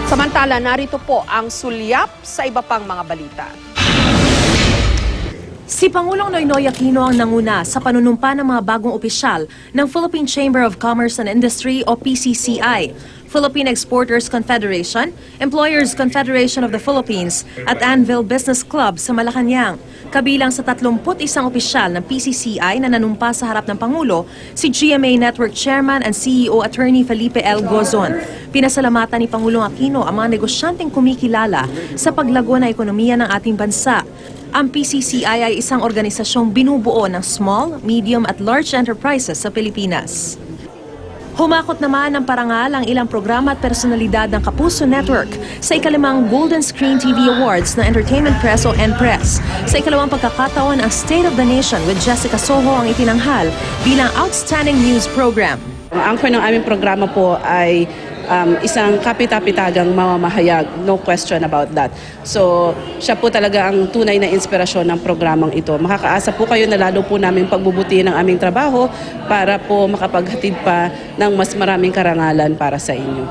Samantala, narito po ang sulyap sa iba pang mga balita. Si Pangulong Noynoy Aquino ang nanguna sa panunumpa ng mga bagong opisyal ng Philippine Chamber of Commerce and Industry o PCCI, Philippine Exporters Confederation, Employers Confederation of the Philippines at Anvil Business Club sa Malacanang. Kabilang sa 31 opisyal ng PCCI na nanumpa sa harap ng Pangulo, si GMA Network Chairman and CEO Attorney Felipe L. Gozon. Pinasalamatan ni Pangulong Aquino ang mga negosyanteng kumikilala sa paglago ng ekonomiya ng ating bansa. Ang PCCI ay isang organisasyong binubuo ng small, medium at large enterprises sa Pilipinas. Humakot naman ng parangal ang ilang programa at personalidad ng Kapuso Network sa ikalimang Golden Screen TV Awards ng Entertainment Press o NPress. Sa ikalawang pagkakataon, ang State of the Nation with Jessica Soho ang itinanghal bilang Outstanding News Program. Ang anchor ng aming programa po ay isang kapitapitagang mamamahayag, no question about that. So, siya po talaga ang tunay na inspirasyon ng programang ito. Makakaasa po kayo na lalo po namin pagbubutihin ang aming trabaho para po makapaghatid pa ng mas maraming karangalan para sa inyo.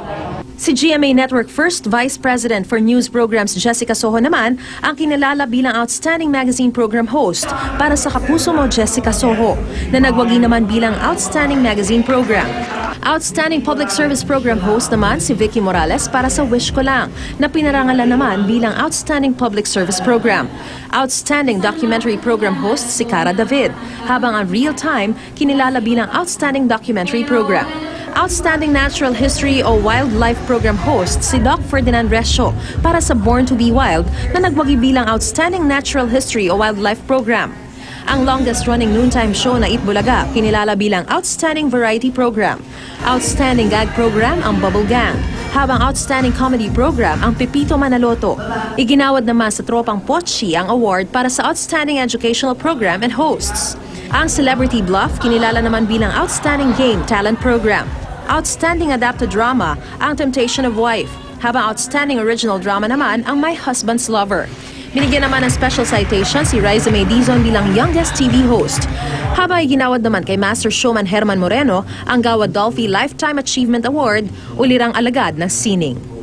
Si GMA Network First Vice President for News Programs Jessica Soho naman ang kinilala bilang Outstanding Magazine Program Host para sa Kapuso Mo Jessica Soho na nagwagi naman bilang Outstanding Magazine Program. Outstanding Public Service Program Host naman si Vicky Morales para sa Wish Ko Lang na pinarangalan naman bilang Outstanding Public Service Program. Outstanding Documentary Program Host si Cara David, habang ang Real Time kinilala bilang Outstanding Documentary Program. Outstanding Natural History o Wildlife Program host si Doc Ferdinand Resio para sa Born to be Wild na nagwagi bilang Outstanding Natural History o Wildlife Program. Ang longest-running noontime show na Itbulaga kinilala bilang Outstanding Variety Program. Outstanding Gag Program ang Bubble Gang, habang Outstanding Comedy Program ang Pepito Manaloto. Iginawad naman sa Tropang Pochi ang award para sa Outstanding Educational Program and Hosts. Ang Celebrity Bluff kinilala naman bilang Outstanding Game Talent Program. Outstanding Adapted Drama ang Temptation of Wife, habang Outstanding Original Drama naman ang My Husband's Lover. Binigyan naman ng special citation si Riza May Dizon bilang Youngest TV Host, habang iginawad naman kay Master Showman Herman Moreno ang Gawa Dolphy Lifetime Achievement Award o lirang alagad ng sining.